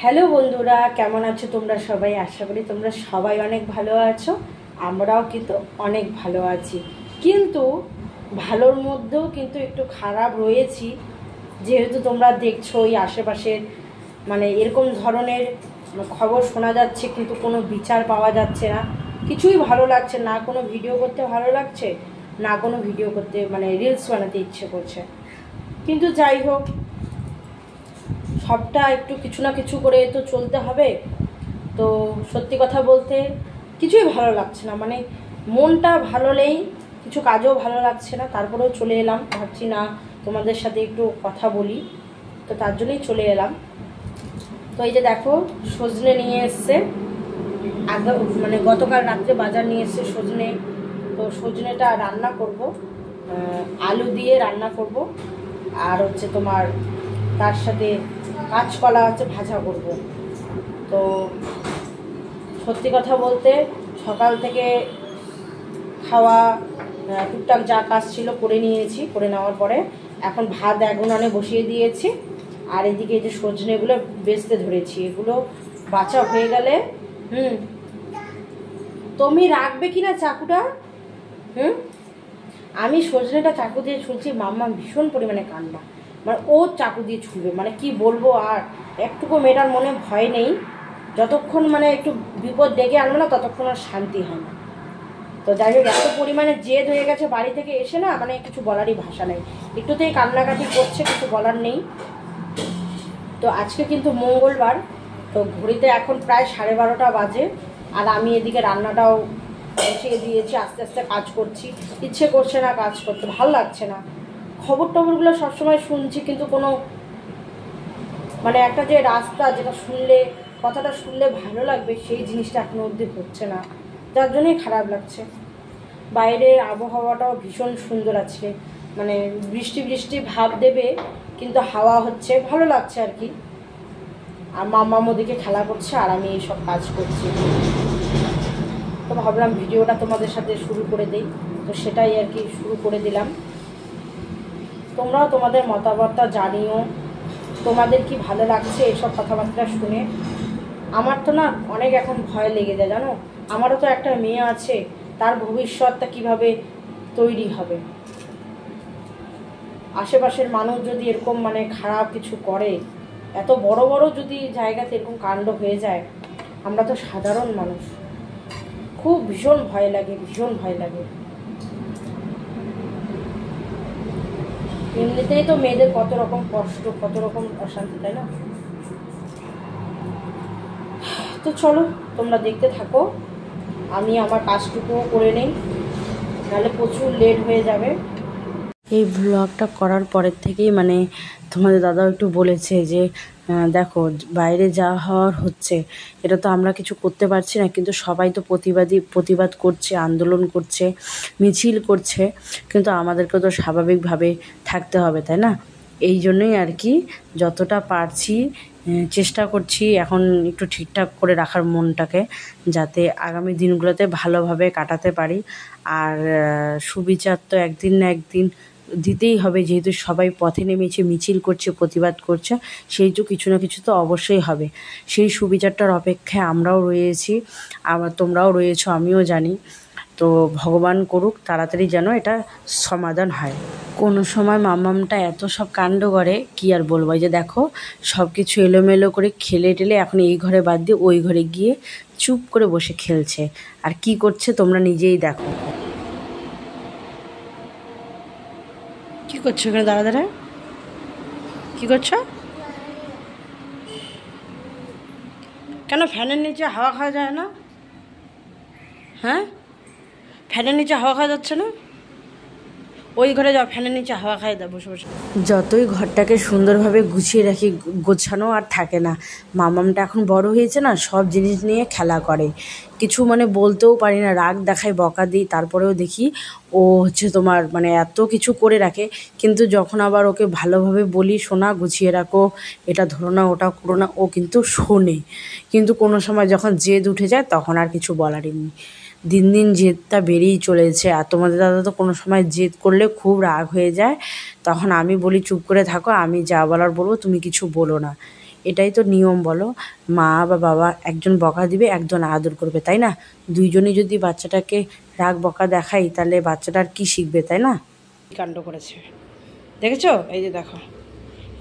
Hello বন্ধুরা, কেমন আছো তোমরা সবাই? আশা করি তোমরা সবাই অনেক ভালো আছো। আমরাও কিন্তু অনেক ভালো আছি, কিন্তু ভালোর মধ্যেও কিন্তু একটু খারাপ রয়েছি। যেহেতু তোমরা দেখছো এই আশেপাশের মানে এরকম ধরনের খবর শোনা যাচ্ছে, কিন্তু কোনো বিচার পাওয়া যাচ্ছে না। কিছুই ভালো লাগছে না, কোনো ভিডিও করতে ভালো লাগছে না, কোনো ভিডিও করতে মানে রিলস বানাতে ইচ্ছে করছে। কিন্তু যাই হোক, সবটা একটু কিছু না কিছু করে তো চলতে হবে। তো সত্যি কথা বলতে কিছুই ভালো লাগছে না, মানে মনটা ভালো নেই, কিছু কাজও ভালো লাগছে না। তারপরেও চলে এলাম, ভাবছি না তোমাদের সাথে একটু কথা বলি, তো তার জন্যই চলে এলাম। তো এই যে দেখো, সজনে নিয়ে এসছে, আগে মানে গতকাল রাত্রে বাজার নিয়ে এসছে সজনে। তো সজনেটা রান্না করব, আলু দিয়ে রান্না করব, আর হচ্ছে তোমার তার সাথে কাঁচকলা হচ্ছে ভাজা করব। তো সত্যি কথা বলতে সকাল থেকে খাওয়া টুকটাক যা কাজ ছিল করে নিয়েছি, করে নেওয়ার পরে এখন ভাত এক উনানে বসিয়ে দিয়েছি। আর এদিকে এই যে সজনেগুলো বেচতে ধরেছি, এগুলো বাঁচা হয়ে গেলে তুমি রাখবে কি না চাকুটা? আমি সজনেটা চাকু দিয়ে ছুলছি, মাম্মা ভীষণ পরিমাণে কান্না, মানে ও চাকু দিয়ে ছুলবে, মানে কি বলবো। আর একটুকু মেয়েটার মনে ভয় নেই, যতক্ষণ মানে একটু বিপদ ডেকে আনবে না ততক্ষণ আর শান্তি হয় না। তো যাই হোক, এত পরিমাণে জেদ হয়ে গেছে বাড়ি থেকে এসে, না মানে কিছু বলারই ভাষা নেই। একটুতেই কান্নাকাটি করছে, কিছু বলার নেই। তো আজকে কিন্তু মঙ্গলবার, তো ঘড়িতে এখন প্রায় 12:30 বাজে, আর আমি এদিকে রান্নাটাও বসিয়ে দিয়েছি, আস্তে আস্তে কাজ করছি। ইচ্ছে করছে না কাজ করতে, ভালো লাগছে না। খবর টবরগুলো সবসময় শুনছি, কিন্তু কোনো মানে একটা যে রাস্তা যেটা শুনলে, কথাটা শুনলে ভালো লাগবে, সেই জিনিসটা এখনো অবধি হচ্ছে না, যার জন্যই খারাপ লাগছে। বাইরের আবহাওয়াটাও ভীষণ সুন্দর আছে, মানে বৃষ্টি বৃষ্টি ভাব দেবে, কিন্তু হাওয়া হচ্ছে, ভালো লাগছে আর কি। আর মাম্মা ওদিকে খেলা করছে আর আমি এইসব কাজ করছি। তো ভাবলাম ভিডিওটা তোমাদের সাথে শুরু করে দিই, তো সেটাই আর কি শুরু করে দিলাম। তোমরাও তোমাদের মতামতটা জানিও, তোমাদের কি ভালো লাগছে এসব কথাবার্তা শুনে। আমার তো না অনেক এখন ভয় লেগে যায়, জানো। আমারও তো একটা মেয়ে আছে, তার ভবিষ্যৎটা কিভাবে তৈরি হবে। আশেপাশের মানুষ যদি এরকম মানে খারাপ কিছু করে, এত বড় বড় যদি জায়গাতে এরকম কাণ্ড হয়ে যায়, আমরা তো সাধারণ মানুষ, খুব ভীষণ ভয় লাগে, ভীষণ ভয় লাগে। এমনিতেই তো মেয়েদের কত রকম কষ্ট, কত রকম অশান্তি, তাই না? তো চলো তোমরা দেখতে থাকো, আমি আমার কাজটুকুও করে নেই, নাহলে প্রচুর লেট হয়ে যাবে। এই ব্লগটা করার পরের থেকেই মানে তোমাদের দাদাও একটু বলেছে যে দেখো বাইরে যা হওয়ার হচ্ছে, এটা তো আমরা কিছু করতে পারছি না, কিন্তু সবাই তো প্রতিবাদ করছে, আন্দোলন করছে, মিছিল করছে, কিন্তু আমাদেরকে তো স্বাভাবিকভাবে থাকতে হবে, তাই না? এই জন্যই আর কি যতটা পারছি চেষ্টা করছি এখন একটু ঠিকঠাক করে রাখার মনটাকে, যাতে আগামী দিনগুলোতে ভালোভাবে কাটাতে পারি। আর সুবিচার তো একদিন না একদিন দিতেই হবে, যেহেতু সবাই পথে নেমেছে, মিছিল করছে, প্রতিবাদ করছে, সেই তো কিছু না কিছু তো অবশ্যই হবে। সেই সুবিচারটার অপেক্ষায় আমরাও রয়েছি, আবার তোমরাও রয়েছো, আমিও জানি। তো ভগবান করুক তাড়াতাড়ি যেন এটা সমাধান হয়। কোনো সময় মাম্মামটা এত সব কাণ্ড করে, কি আর বলবো। এই যে দেখো, সব কিছু এলোমেলো করে খেলে টেলে এখন এই ঘরে বাদ দিয়ে ওই ঘরে গিয়ে চুপ করে বসে খেলছে। আর কি করছে তোমরা নিজেই দেখো। কি করছো এখানে দাঁড়া দাঁড়া? কি করছো? কেন ফ্যানের নিচে হাওয়া খাওয়া যায় না? হ্যাঁ, ফ্যানের নিচে হাওয়া খাওয়া যাচ্ছে না? ওই ঘরে যাও, ফ্যানের নিচে হাওয়া খাই দাও বসে বসে। যতই ঘরটাকে সুন্দরভাবে গুছিয়ে রাখি, গোছানো আর থাকে না। মামামটা এখন বড় হয়েছে না, সব জিনিস নিয়ে খেলা করে, কিছু মানে বলতেও পারি না, রাগ দেখায়, বকা দিই, তারপরেও দেখি ও হচ্ছে তোমার মানে এত কিছু করে রাখে। কিন্তু যখন আবার ওকে ভালোভাবে বলি, শোনা, গুছিয়ে রাখো, এটা ধরো না, ওটা করো না, ও কিন্তু শোনে। কিন্তু কোনো সময় যখন জেদ উঠে যায় তখন আর কিছু বলারই নেই। দিন দিন জেদটা বেড়েই চলেছে। আর তোমাদের দাদা তো কোনো সময় জেদ করলে খুব রাগ হয়ে যায়, তখন আমি বলি চুপ করে থাকো, আমি যা বলার বলবো, তুমি কিছু বলো না। এটাই তো নিয়ম বলো, মা বা বাবা একজন বকা দিবে, একজন আদর করবে, তাই না? দুইজনই যদি বাচ্চাটাকে রাগ বকা দেখাই তাহলে বাচ্চাটা আর কী শিখবে, তাই না? কাণ্ড করেছে দেখেছো? এই যে দেখো,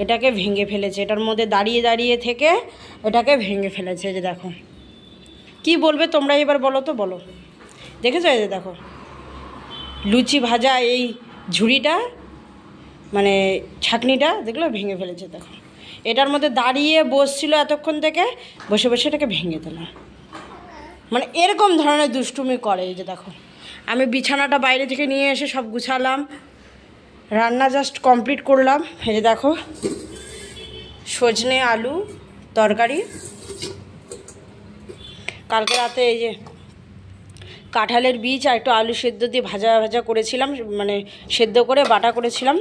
এটাকে ভেঙে ফেলেছে, এটার মধ্যে দাঁড়িয়ে দাঁড়িয়ে থেকে এটাকে ভেঙে ফেলেছে। এই যে দেখো, কি বলবে তোমরা এবার বলো তো, বলো। দেখেছো? এই যে দেখো, লুচি ভাজা এই ঝুড়িটা মানে ছাঁকনিটা দেখলো ভেঙে ফেলেছে। দেখো, এটার মধ্যে দাঁড়িয়ে বসছিল এতক্ষণ থেকে, বসে বসে এটাকে ভেঙে দিল। মানে এরকম ধরনের দুষ্টুমি করে। এই যে দেখো, আমি বিছানাটা বাইরে থেকে নিয়ে এসে সব গুছালাম, রান্না জাস্ট কমপ্লিট করলাম। এই যে দেখো, সজনে আলু তরকারি, কালকে রাতে এই যে কাঁঠালের বীজ আর একটু আলু সেদ্ধ দিয়ে ভাজা ভাজা করেছিলাম, মানে সেদ্ধ করে বাটা করেছিলাম,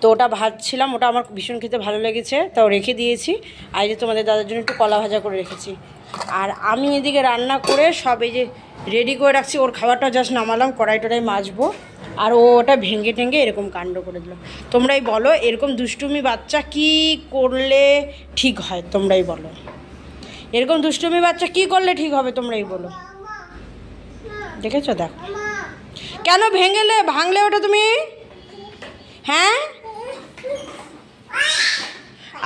তো ওটা ভাজছিলাম, ওটা আমার ভীষণ খেতে ভালো লেগেছে, তাও রেখে দিয়েছি। আর এই যে তোমাদের দাদার জন্য একটু কলা ভাজা করে রেখেছি। আর আমি এদিকে রান্না করে সব এই যে রেডি করে রাখছি, ওর খাবারটা জাস্ট নামালাম, কড়াই টড়াই মাজবো, আর ও ওটা ভেঙে টেঙ্গে এরকম কাণ্ড করে দিল। তোমরাই বলো, এরকম দুষ্টুমি বাচ্চা কি করলে ঠিক হয়? তোমরাই বলো, এরকম দুষ্টুমি বাচ্চা কি করলে ঠিক হবে? তোমরাই বলো। দেখেছো? দেখো কেন ভাঙলে ওটা তুমি, হ্যাঁ?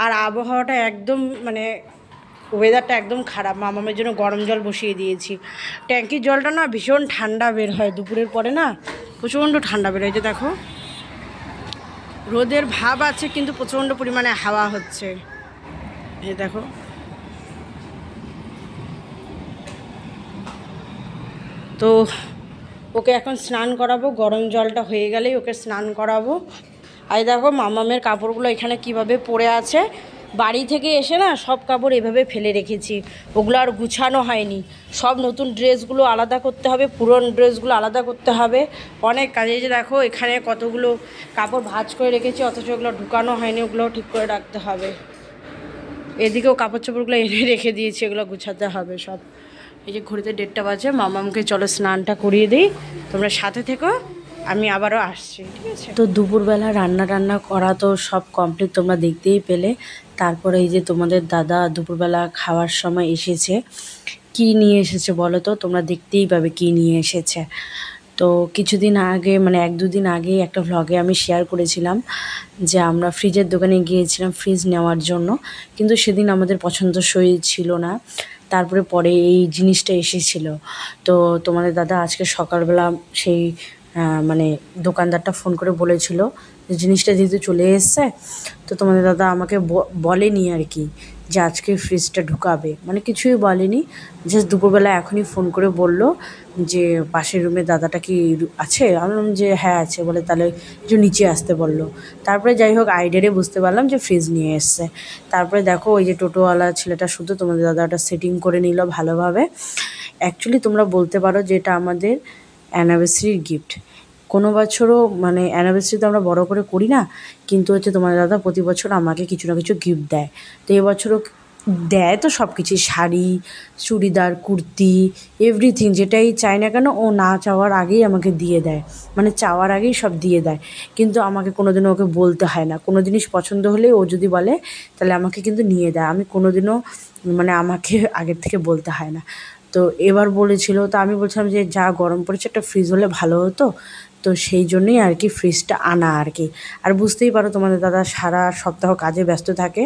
আর আবহাওয়াটা একদম মানে ওয়েদারটা একদম খারাপ। মামামের জন্য গরম জল বসিয়ে দিয়েছি। ট্যাঙ্কির জলটা না ভীষণ ঠান্ডা বের হয়, দুপুরের পরে না প্রচণ্ড ঠান্ডা বের হয়। যে দেখো, রোদের ভাব আছে কিন্তু প্রচণ্ড পরিমাণে হাওয়া হচ্ছে। এই দেখো, তো ওকে এখন স্নান করাবো, গরম জলটা হয়ে গেলেই ওকে স্নান করাবো। আর দেখো, মামামের কাপড়গুলো এখানে কিভাবে পড়ে আছে। বাড়ি থেকে এসে না সব কাপড় এভাবে ফেলে রেখেছি, ওগুলো আর গুছানো হয়নি। সব নতুন ড্রেসগুলো আলাদা করতে হবে, পুরনো ড্রেসগুলো আলাদা করতে হবে, অনেক কাজে। যে দেখো, এখানে কতগুলো কাপড় ভাঁজ করে রেখেছি, অথচ ওগুলো ঢুকানো হয়নি, ওগুলো ঠিক করে রাখতে হবে। এদিকেও কাপড় চোপড়গুলো এনে রেখে দিয়েছি, এগুলো গুছাতে হবে সব। এই যে ঘড়িতে 1:30 বাজে, মামামকে চলো স্নানটা করিয়ে দিই, তোমরা সাথে থেকো, আমি আবারও আসছি, ঠিক আছে? তো দুপুরবেলা রান্না করা তো সব কমপ্লিট, তোমরা দেখতেই পেলে। তারপরে এই যে তোমাদের দাদা দুপুরবেলা খাওয়ার সময় এসেছে। কি নিয়ে এসেছে বলো তো? তোমরা দেখতেই পাবে কি নিয়ে এসেছে। তো কিছুদিন আগে মানে 1-2 দিন আগে একটা ভ্লগে আমি শেয়ার করেছিলাম যে আমরা ফ্রিজের দোকানে গিয়েছিলাম ফ্রিজ নেওয়ার জন্য, কিন্তু সেদিন আমাদের পছন্দসই ছিল না। তারপরে পরে এই জিনিসটা এসেছিল। তো তোমাদের দাদা আজকে সকালবেলা সেই মানে দোকানদারটা ফোন করে বলেছিল যে জিনিসটা যেহেতু চলে এসছে, তো তোমাদের দাদা আমাকে বলেনি আর কি যে আজকে ফ্রিজটা ঢুকাবে, মানে কিছুই বলেনি। জাস্ট দুপুরবেলা এখনই ফোন করে বলল যে পাশের রুমে দাদাটা কি আছে? আমি বললাম যে হ্যাঁ আছে। বলে তাহলে যে নিচে আসতে বললো। তারপরে যাই হোক আইডিয়ারে বুঝতে পারলাম যে ফ্রিজ নিয়ে এসছে। তারপরে দেখো, ওই যে টোটোওয়ালা ছেলেটা শুধু তোমাদের দাদাটা সেটিং করে নিল ভালোভাবে। অ্যাকচুয়ালি তোমরা বলতে পারো যে এটা আমাদের অ্যানিভার্সারির গিফট। কোনো বছরও মানে অ্যানিভার্সারি তো আমরা বড় করে করি না, কিন্তু হচ্ছে তোমার দাদা প্রতি বছর আমাকে কিছু না কিছু গিফট দেয়। তো এবছরও দেয় তো সব কিছুই, শাড়ি, চুড়িদার, কুর্তি, এভরিথিং যেটাই চাই না কেন ও না চাওয়ার আগেই আমাকে দিয়ে দেয়, মানে চাওয়ার আগেই সব দিয়ে দেয়। কিন্তু আমাকে কোনোদিনও ওকে বলতে হয় না, কোনো জিনিস পছন্দ হলে ও যদি বলে তাহলে আমাকে কিন্তু নিয়ে দেয়, আমি কোনোদিনও মানে আমাকে আগের থেকে বলতে হয় না। তো এবার বলেছিল, তো আমি বলছিলাম যে যা গরম পড়েছে একটা ফ্রিজ হলে ভালো হতো, তো সেই জন্যই আর কি ফ্রিজটা আনা আর কি। আর বুঝতেই পারো তোমাদের দাদা সারা সপ্তাহ কাজে ব্যস্ত থাকে,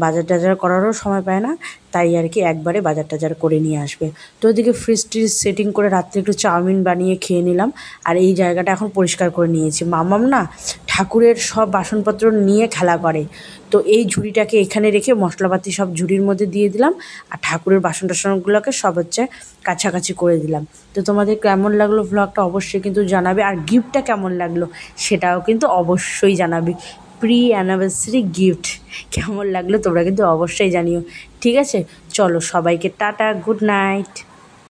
বাজার টাজার করারও সময় পায় না, তাই আর কি একবারে বাজার টাজার করে নিয়ে আসবে। তো ওদিকে ফ্রিজ ট্রিজ সেটিং করে রাত্রে একটু চাউমিন বানিয়ে খেয়ে নিলাম। আর এই জায়গাটা এখন পরিষ্কার করে নিয়েছি। মামাম না ঠাকুরের সব বাসনপত্র নিয়ে খেলা করে, তো এই ঝুড়িটাকে এখানে রেখে মশলাপাতি সব ঝুড়ির মধ্যে দিয়ে দিলাম, আর ঠাকুরের বাসন টাসনগুলোকে সব হচ্ছে কাছাকাছি করে দিলাম। তো তোমাদের কেমন লাগলো ভ্লগটা অবশ্যই কিন্তু জানাবে, আর গিফটটা কেমন লাগলো সেটাও কিন্তু অবশ্যই জানাবে। প্রি অ্যানিভার্সারি গিফট কেমন লাগলো তোমরা কিন্তু অবশ্যই জানিও, ঠিক আছে? চলো সবাইকে টাটা, গুড নাইট।